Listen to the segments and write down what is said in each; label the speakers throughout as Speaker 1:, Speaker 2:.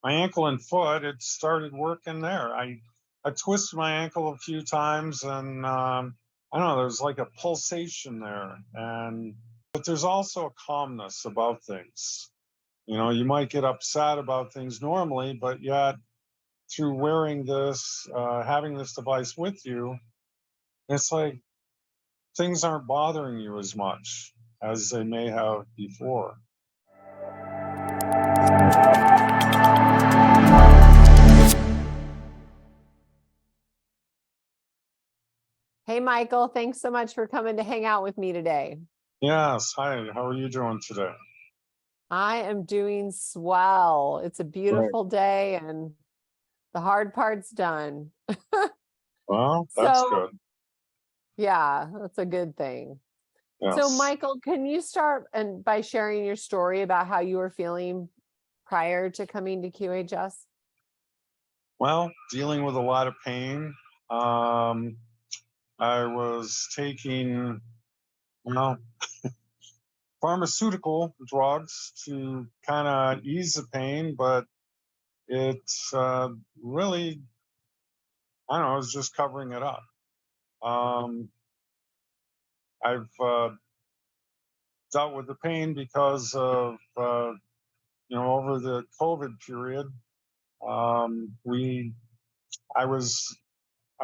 Speaker 1: my ankle and foot, it started working there. I twisted my ankle a few times, and I don't know, there's like a pulsation there, but there's also a calmness about things. You know, you might get upset about things normally, but yet through wearing this, having this device with you, it's like things aren't bothering you as much as they may have before.
Speaker 2: Hey, Michael, thanks so much for coming to hang out with me today.
Speaker 1: Yes. Hi, how are you doing today?
Speaker 2: I am doing swell. It's a beautiful day and the hard part's done.
Speaker 1: Well, that's good.
Speaker 2: Yeah, that's a good thing.
Speaker 1: Yes.
Speaker 2: So, Michael, can you start by sharing your story about how you were feeling prior to coming to QHS?
Speaker 1: Well, dealing with a lot of pain. I was taking, well, pharmaceutical drugs to kind of ease the pain, but it's really, I don't know, it's just covering it up. I've dealt with the pain because of, over the COVID period. I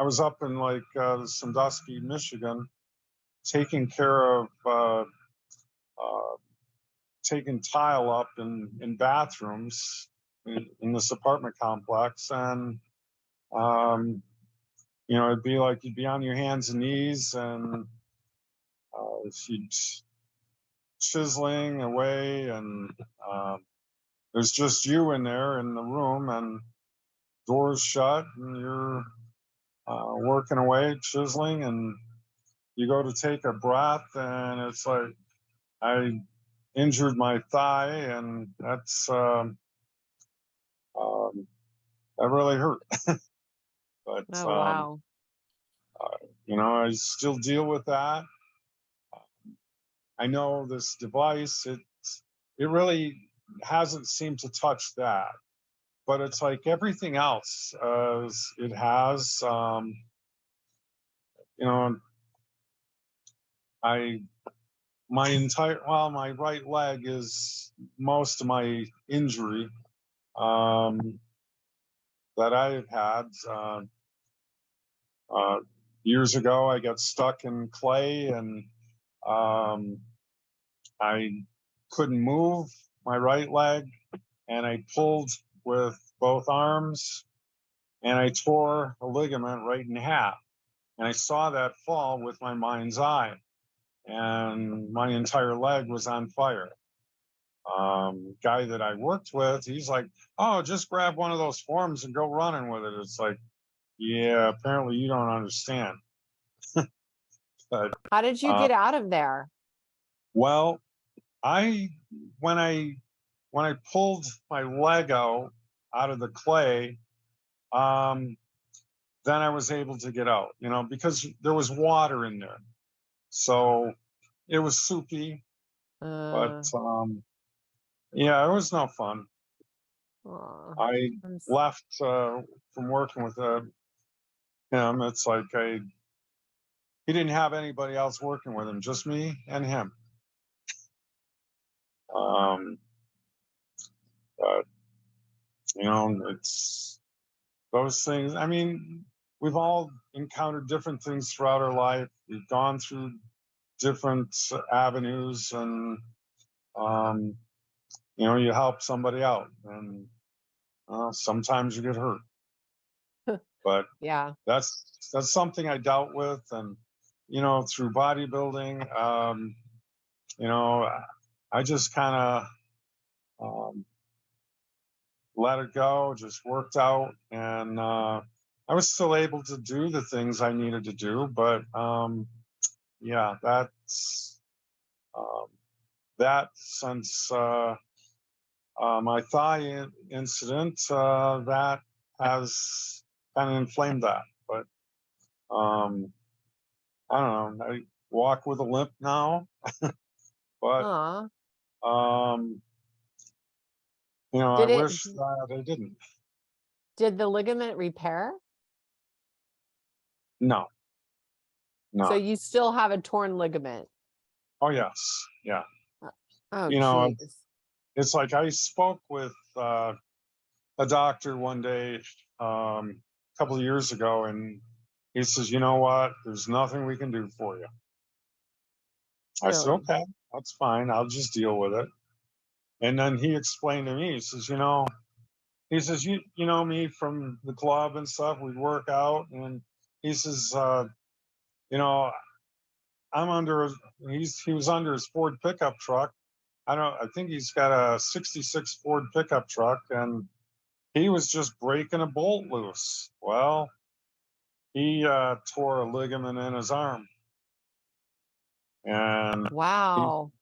Speaker 1: was up in like Sandusky, Michigan, taking care of taking tile up in bathrooms in this apartment complex, and it'd be like you'd be on your hands and knees, and you'd chiseling away, and there's just you in there in the room, and doors shut, and you're working away, chiseling, and you go to take a breath, and it's like I injured my thigh, and that's that really hurt. But
Speaker 2: Oh, wow.
Speaker 1: I still deal with that. I know this device, it really hasn't seemed to touch that, but it's like everything else, it has. My right leg is most of my injury that I've had. Years ago, I got stuck in clay, and I couldn't move my right leg, and I pulled with both arms, and I tore a ligament right in half. And I saw that fall with my mind's eye, and my entire leg was on fire. Guy that I worked with, he's like, "Oh, just grab one of those forms and go running with it." It's like, yeah, apparently you don't understand. But
Speaker 2: how did you get out of there?
Speaker 1: Well, when I pulled my leg out of the clay, then I was able to get out, because there was water in there. So it was soupy, but yeah, it was no fun. I left from working with him. It's like he didn't have anybody else working with him, just me and him. But it's those things. I mean, we've all encountered different things throughout our life. We've gone through different avenues, and you help somebody out, and sometimes you get hurt. But
Speaker 2: yeah,
Speaker 1: that's something I dealt with, and through bodybuilding, I just kind of let it go, just worked out, and I was still able to do the things I needed to do. But yeah, that's that since my thigh incident, that has kind of inflamed that. But I don't know. I walk with a limp now, but I
Speaker 2: Did it,
Speaker 1: wish that I didn't.
Speaker 2: did the ligament repair?
Speaker 1: No,
Speaker 2: So
Speaker 1: no.
Speaker 2: you still have a torn ligament?
Speaker 1: Oh, yes. Yeah.
Speaker 2: Oh,
Speaker 1: You know,
Speaker 2: geez.
Speaker 1: it's like I spoke with a doctor one day, a couple of years ago, and he says, "You know what? There's nothing we can do for you." I said,
Speaker 2: Really?
Speaker 1: "Okay, that's fine. I'll just deal with it." And then he explained to me, he says, he says, you know me from the club and stuff. We work out, and he says, you know, I'm under. He was under his Ford pickup truck. I think he's got a '66 Ford pickup truck, and he was just breaking a bolt loose. Well, he tore a ligament in his arm, and he
Speaker 2: Wow.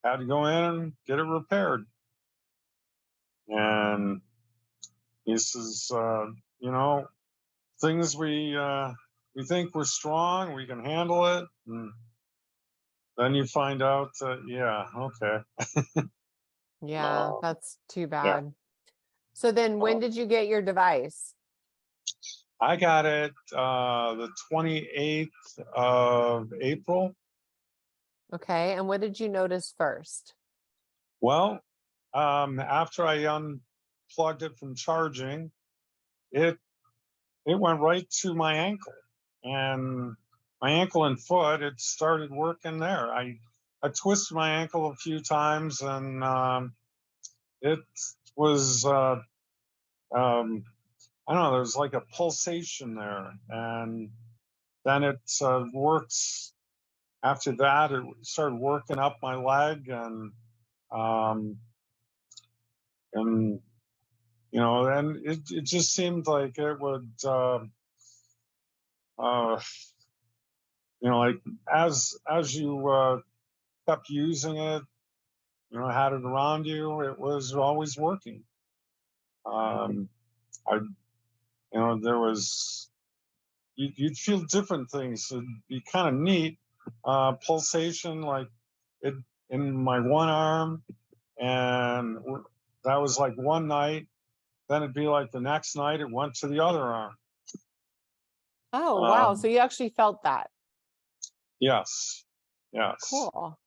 Speaker 1: had to go in and get it repaired. And he says, you know, things we think we're strong, we can handle it, and then you find out that yeah, okay,
Speaker 2: Yeah,
Speaker 1: uh,
Speaker 2: that's too
Speaker 1: yeah.
Speaker 2: bad. So then when did you get your device?
Speaker 1: I got it the 28th of April.
Speaker 2: Okay, and what did you notice first?
Speaker 1: Well, after I unplugged it from charging, it it went right to my ankle, and my ankle and foot. It started working there. I twisted my ankle a few times, and it was I don't know. There's like a pulsation there, and then it works. After that, it started working up my leg, um, and and it just seemed like it would, uh, like as you kept using it, had it around you, it was always working. Um, I, there was you'd feel different things. It'd be kind of neat, pulsation like it in my one arm, and that was like one night. Then it'd be like the next night it went to the other arm.
Speaker 2: Oh, wow. So
Speaker 1: Um,
Speaker 2: you actually felt that.
Speaker 1: yes, yes.
Speaker 2: Cool.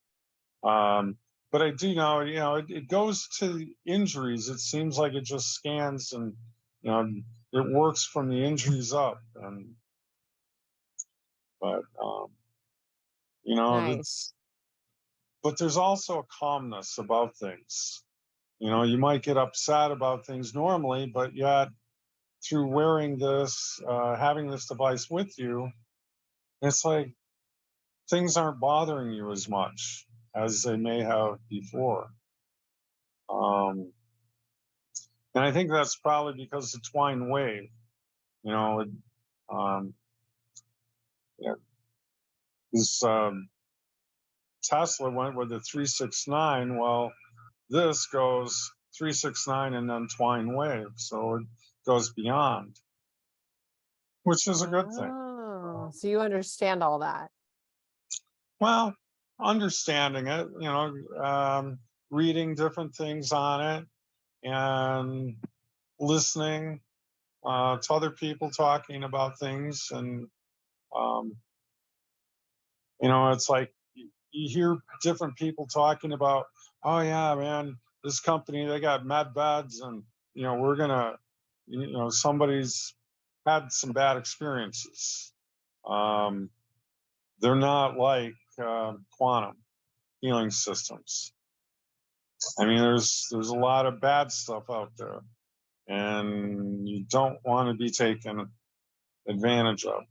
Speaker 1: Um, but I do know, it goes to injuries. It seems like it just scans and you know it works from the injuries up. And but
Speaker 2: Nice.
Speaker 1: that's but there's also a calmness about things. You might get upset about things normally, but yet through wearing this, having this device with you, it's like things aren't bothering you as much as they may have before. Um, and I think that's probably because of Twine Wave. You know, it, um, yeah, this Tesla went with the 369. Well, this goes 369 and then Twine Wave, so it goes beyond, which is a good thing.
Speaker 2: Oh, so you understand all that.
Speaker 1: Well, understanding it, reading different things on it and listening to other people talking about things. And, um, it's like you hear different people talking about, oh, yeah, man, this company, they got med beds and, we're going to, somebody's had some bad experiences. Um, they're not like quantum healing systems. I mean, there's a lot of bad stuff out there, and you don't want to be taken advantage of.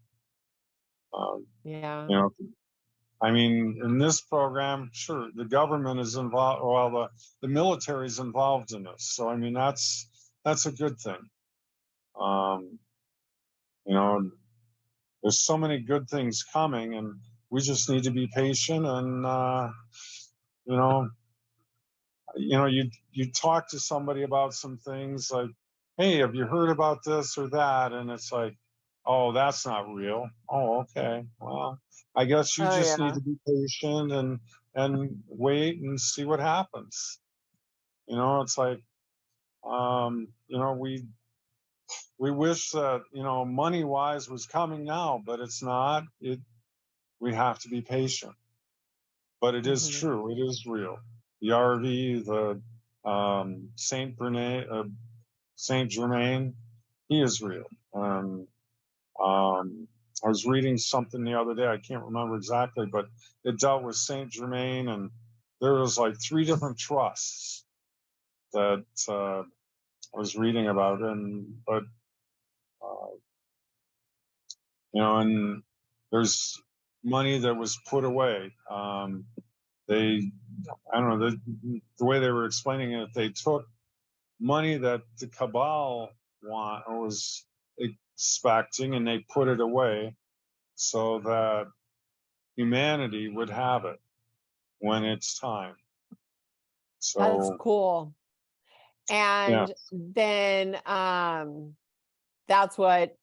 Speaker 2: Yeah.
Speaker 1: You know, I mean, in this program, sure, the government is involved, well, the military is involved in this. So, I mean, that's a good thing. Um, you know, there's so many good things coming, and we just need to be patient and, you know, you talk to somebody about some things like, hey, have you heard about this or that? And it's like, oh, that's not real. Oh, okay. Well, I guess you
Speaker 2: Oh,
Speaker 1: just need
Speaker 2: yeah.
Speaker 1: to be patient and wait and see what happens. It's like You know, we wish that, you know, money wise was coming now, but it's not. We have to be patient. But it is
Speaker 2: Mhm.
Speaker 1: true. It is real. The RV, the Saint Germain, he is real. I was reading something the other day. I can't remember exactly, but it dealt with Saint Germain, and there was like 3 different trusts that I was reading about, but uh, you know, and there's money that was put away. They, I don't know, the way they were explaining it, they took money that the cabal want or was expecting, and they put it away so that humanity would have it when it's time.
Speaker 2: That's
Speaker 1: So
Speaker 2: cool.
Speaker 1: yeah,
Speaker 2: And then that's what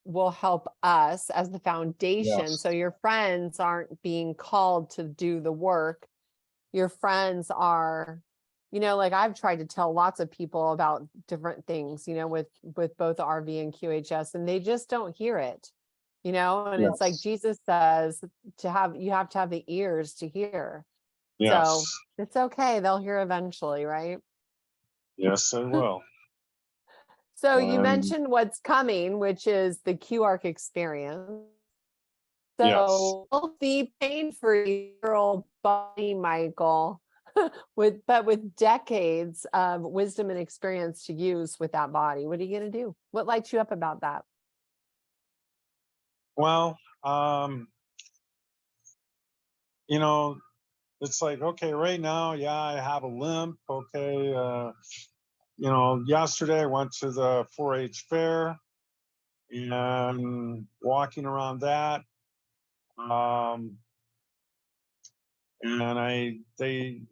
Speaker 2: will help us as the foundation.
Speaker 1: yes,
Speaker 2: So your friends aren't being called to do the work. Your friends are, like I've tried to tell lots of people about different things, with both RV and QHS, and they just don't hear it. And it's like
Speaker 1: yes,
Speaker 2: Jesus says you have to have the ears to hear.
Speaker 1: yes,
Speaker 2: So it's okay. They'll hear eventually, right?
Speaker 1: yes, I will.
Speaker 2: So you
Speaker 1: And
Speaker 2: mentioned what's coming, which is the QARC experience.
Speaker 1: yes,
Speaker 2: So healthy, pain-free girl body, Michael, with decades of wisdom and experience to use with that body. What are you gonna do? What lights you up about that?
Speaker 1: well, you know, it's like, okay, right now, yeah, I have a limp. Okay, you know, yesterday I went to the 4-H fair and walking around that. Um, and they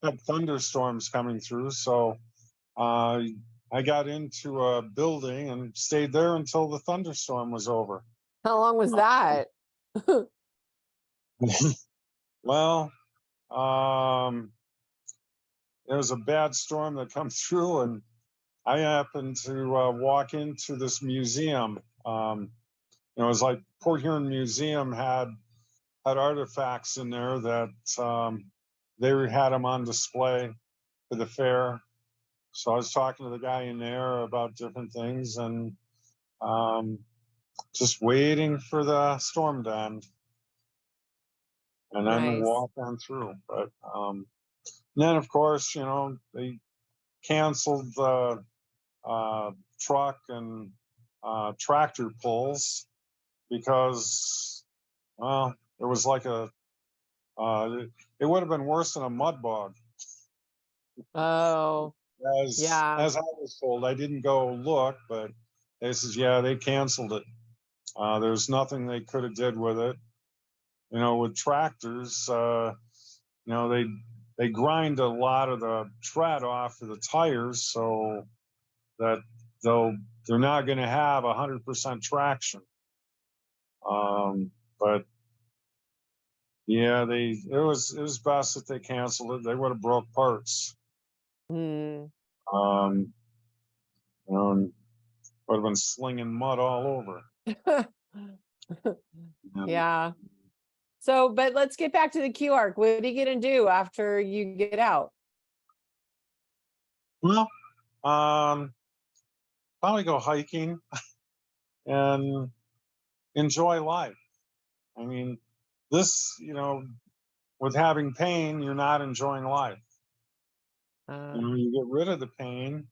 Speaker 1: had thunderstorms coming through, so uh, I got into a building and stayed there until the thunderstorm was over.
Speaker 2: How long was that?
Speaker 1: Well, um, there was a bad storm that come through, and I happened to walk into this museum. It was like Port Huron Museum had artifacts in there that they had them on display for the fair. So I was talking to the guy in there about different things, and um, just waiting for the storm to end and then
Speaker 2: Nice.
Speaker 1: walk on through. But then, of course, you know, they canceled the truck and tractor pulls because, well, there was like it would have been worse than a mud bog.
Speaker 2: Oh, yeah.
Speaker 1: As I was told, I didn't go look, but they says, yeah, they canceled it. There's nothing they could have did with it. You know, with tractors, you know, they grind a lot of the tread off of the tires so that they're not going to have 100% traction. But yeah, it was best that they canceled it. They would have broke parts.
Speaker 2: Hmm.
Speaker 1: Um, you know, and would have been slinging mud all over. And,
Speaker 2: Yeah. So, but let's get back to the QARC. What are you gonna do after you get out?
Speaker 1: well, probably go hiking and enjoy life. I mean, this, you know, with having pain, you're not enjoying life. You
Speaker 2: Uh,
Speaker 1: know, you get rid of the pain,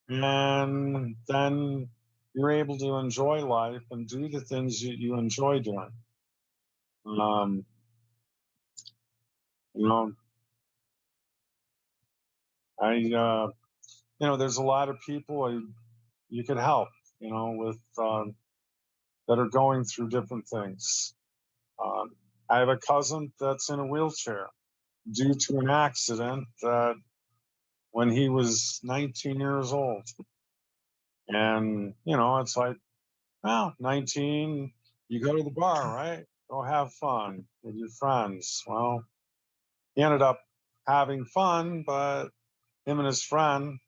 Speaker 1: and then you're able to enjoy life and do the things that you enjoy doing. Um, you know, you know, there's a lot of people you could help, you know, with that are going through different things. Um, I have a cousin that's in a wheelchair due to an accident that when he was 19 years old. And, you know, it's like, well, 19, you go to the bar, right? Go have fun with your friends. Well, he ended up having fun, but him and his friend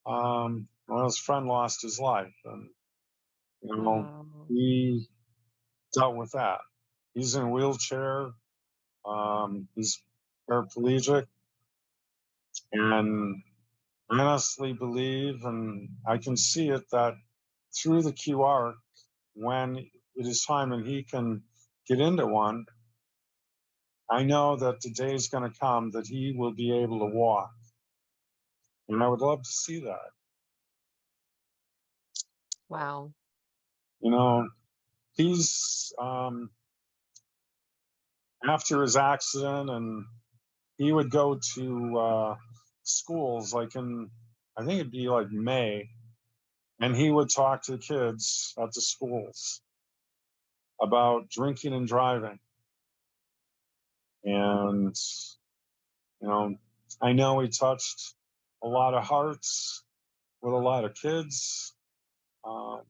Speaker 1: well, his friend lost his life, and you know,
Speaker 2: Oh,
Speaker 1: he dealt with that. He's in a wheelchair. He's paraplegic, and I honestly believe, and I can see it, that through the QR, when it is time and he can get into one, I know that the day is going to come that he will be able to walk. And I would love to see that.
Speaker 2: wow.
Speaker 1: You know, he's, after his accident, and he would go to schools like in, I think it'd be like May, and he would talk to the kids at the schools about drinking and driving. And, you know, I know he touched a lot of hearts with a lot of kids. Um,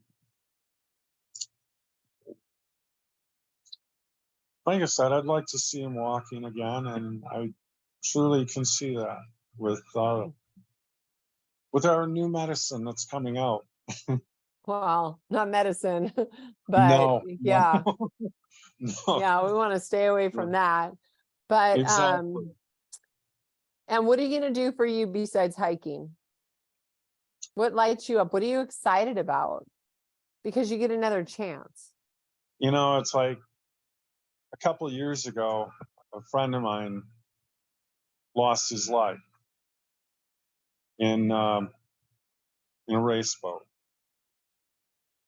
Speaker 1: like I said, I'd like to see him walking again, and I truly can see that with our new medicine that's coming out.
Speaker 2: Well, not medicine, but
Speaker 1: No, no,
Speaker 2: yeah,
Speaker 1: no,
Speaker 2: yeah, we want to stay away
Speaker 1: no,
Speaker 2: from that. But
Speaker 1: exactly.
Speaker 2: and what are you gonna do for you besides hiking? What lights you up? What are you excited about? Because you get another chance.
Speaker 1: You know, it's like a couple of years ago, a friend of mine lost his life in in a race boat,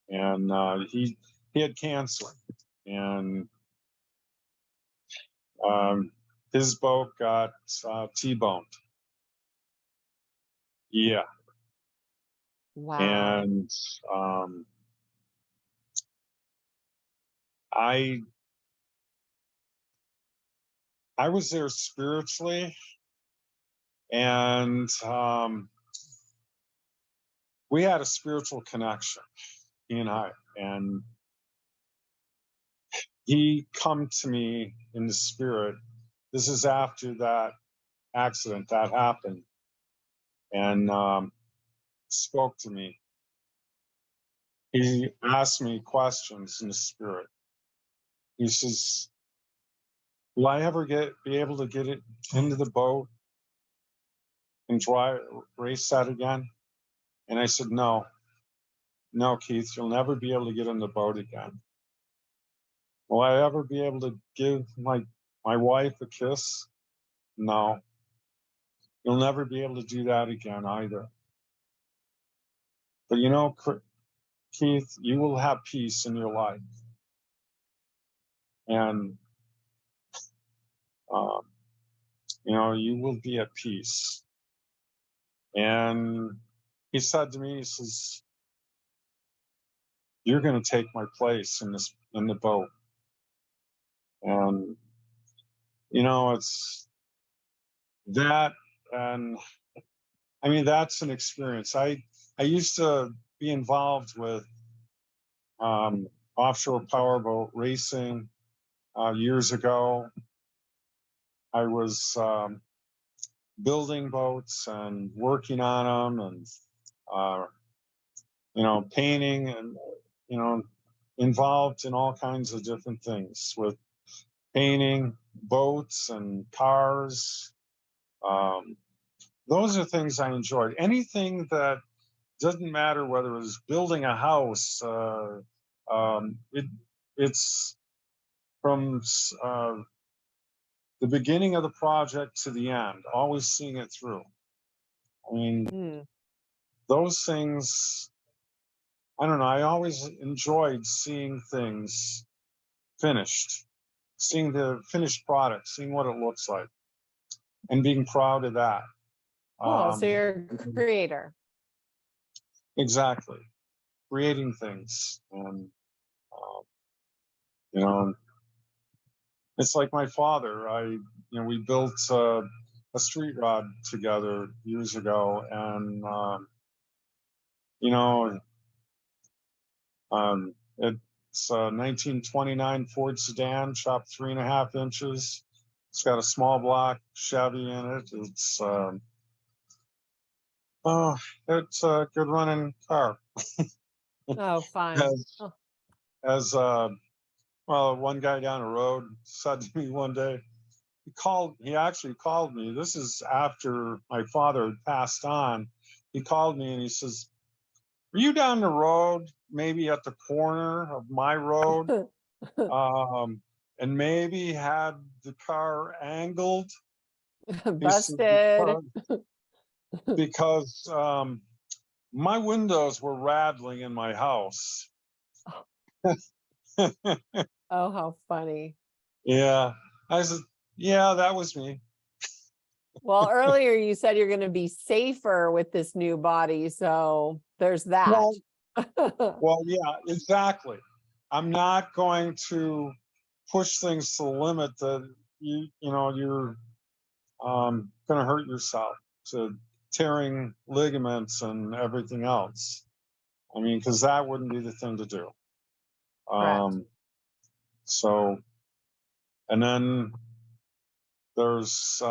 Speaker 1: and he had cancer, and um, his boat got T-boned. Yeah,
Speaker 2: Wow.
Speaker 1: and um, I I was there spiritually, and we had a spiritual connection, he and I, and he come to me in the spirit. This is after that accident that happened, and spoke to me. He asked me questions in the spirit. He says, "Will I ever be able to get it into the boat and race that again?" And I said, "No, no, Keith, you'll never be able to get in the boat again. Will I ever be able to give my wife a kiss? No, you'll never be able to do that again either. But you know, Keith, you will have peace in your life, and um, you know, you will be at peace." And he said to me, he says, "You're going to take my place in the boat." And you know, it's that, and I mean, that's an experience. I used to be involved with um, offshore powerboat racing years ago. I was building boats and working on them, and uh, you know, painting, and you know, involved in all kinds of different things with painting boats and cars. Um, those are things I enjoyed. Anything that doesn't matter whether it was building a house. It's from the beginning of the project to the end, always seeing it through. I mean,
Speaker 2: Hmm.
Speaker 1: those things, I don't know, I always enjoyed seeing things finished, seeing the finished product, seeing what it looks like, and being proud of that.
Speaker 2: Cool. So
Speaker 1: Um,
Speaker 2: you're a creator.
Speaker 1: exactly. Creating things. And, you know, it's like my father. We built a street rod together years ago, and, you know, it's a 1929 Ford sedan, chopped 3.5 inches. It's got a small block Chevy in it. It's Oh, it's a good running car.
Speaker 2: Oh, fun.
Speaker 1: As,
Speaker 2: Oh,
Speaker 1: well, one guy down the road said to me one day, he actually called me. This is after my father had passed on. He called me and he says, "Were you down the road, maybe at the corner of my road, and maybe had the car angled?" He said,
Speaker 2: busted.
Speaker 1: because my windows were rattling in my house."
Speaker 2: Oh, how funny.
Speaker 1: Yeah. I said, "Yeah, that was me."
Speaker 2: Well, earlier you said you're going to be safer with this new body, so there's that.
Speaker 1: Well, well, yeah, exactly. I'm not going to push things to the limit that you're going to hurt yourself to tearing ligaments and everything else. I mean, because that wouldn't be the thing to do.
Speaker 2: Correct.
Speaker 1: So, and then there's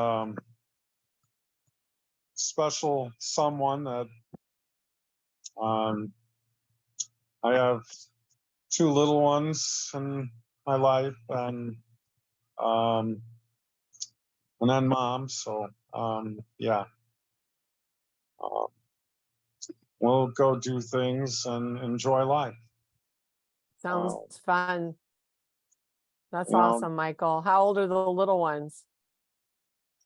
Speaker 1: special someone that um, I have two little ones in my life, um, and then mom. So yeah, uh, we'll go do things and enjoy life.
Speaker 2: Sounds
Speaker 1: Uh,
Speaker 2: fun. That's
Speaker 1: you know,
Speaker 2: awesome, Michael. How old are the little ones?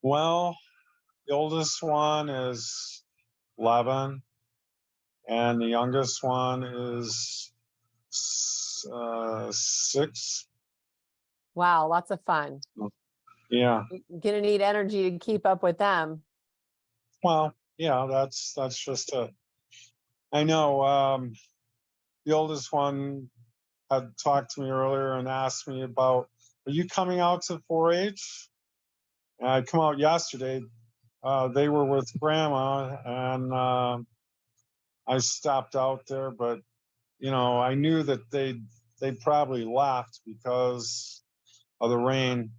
Speaker 1: well, the oldest one is 11, and the youngest one is 6.
Speaker 2: Wow, lots of fun.
Speaker 1: Yeah.
Speaker 2: You're gonna need energy to keep up with them.
Speaker 1: Well, yeah, that's just it. I know the oldest one had talked to me earlier and asked me about, "Are you coming out to 4-H?" And I come out yesterday. They were with grandma, and I stopped out there, but I knew that they probably left because of the rain,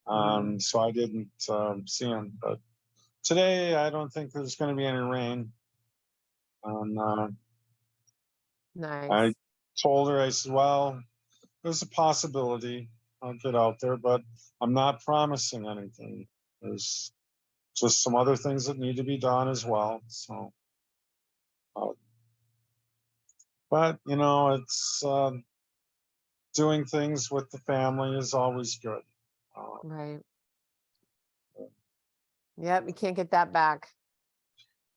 Speaker 1: so I didn't see them. But today, I don't think there's going to be any rain. And I
Speaker 2: Nice.
Speaker 1: told her, I said, "Well, there's a possibility I'll get out there, but I'm not promising anything. There's just some other things that need to be done as well." So, uh, but it's doing things with the family is always good. Uh,
Speaker 2: Right. Yep, you can't get that back.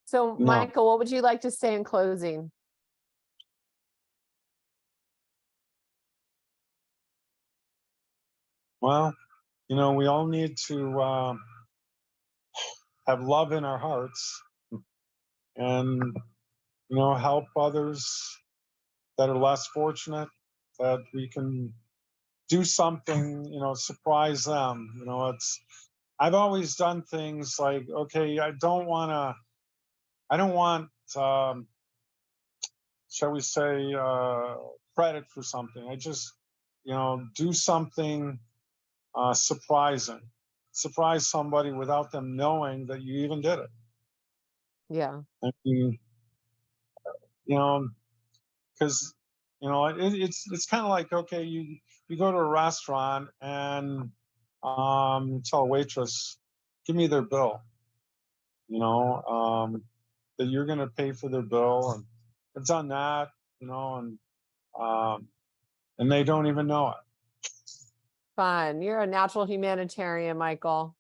Speaker 2: So,
Speaker 1: no,
Speaker 2: Michael, what would you like to say in closing?
Speaker 1: well, we all need to have love in our hearts and help others that are less fortunate, that we can do something, surprise them. I've always done things like, okay, I don't want, shall we say, credit for something. I just, do something surprising, surprise somebody without them knowing that you even did it.
Speaker 2: Yeah.
Speaker 1: I mean, you know, because it's kind of like, okay, you go to a restaurant and tell a waitress, give me their bill, that you're going to pay for their bill, and I've done that, um, and they don't even know it.
Speaker 2: Fun. You're a natural humanitarian, Michael.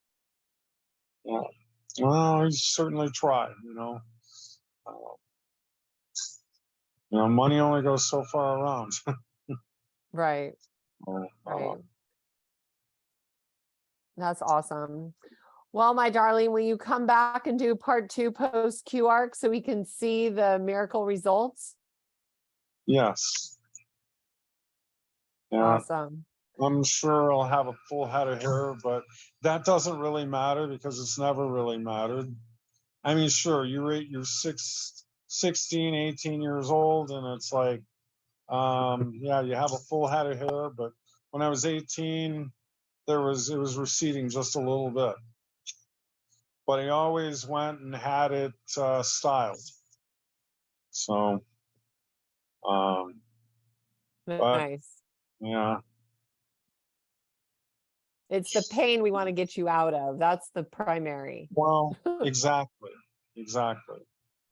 Speaker 1: Yeah. Well, I certainly try. Uh, money only goes so far around.
Speaker 2: Right.
Speaker 1: uh,
Speaker 2: Right. That's awesome. Well, my darling, will you come back and do part 2 post QARC so we can see the miracle results?
Speaker 1: yes. Yeah.
Speaker 2: Awesome.
Speaker 1: I'm sure I'll have a full head of hair, but that doesn't really matter because it's never really mattered. I mean, sure, you're 16, 18 years old, and it's like, yeah, you have a full head of hair, but when I was 18, it was receding just a little bit. but he always went and had it styled. So, but
Speaker 2: Nice.
Speaker 1: yeah,
Speaker 2: It's the pain we want to get you out of. That's the primary.
Speaker 1: well, exactly.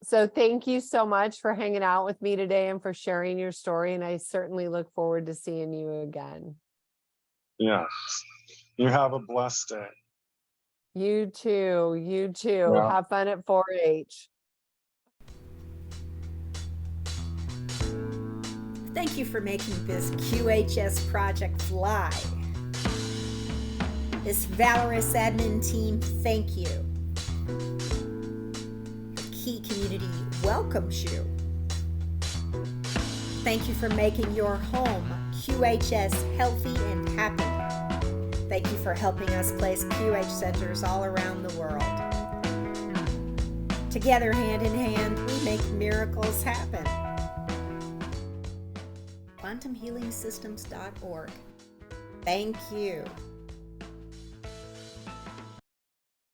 Speaker 2: So thank you so much for hanging out with me today and for sharing your story. And I certainly look forward to seeing you again.
Speaker 1: Yeah. You have a blessed day.
Speaker 2: You too. You too.
Speaker 1: Yeah.
Speaker 2: Have fun at 4-H.
Speaker 3: Thank you for making this QHS project fly. This valorous admin team, thank you. The Key community welcomes you. Thank you for making your home QHS healthy and happy. Thank you for helping us place QH centers all around the world. Together, hand in hand, we make miracles happen. QuantumHealingSystems.org. Thank you.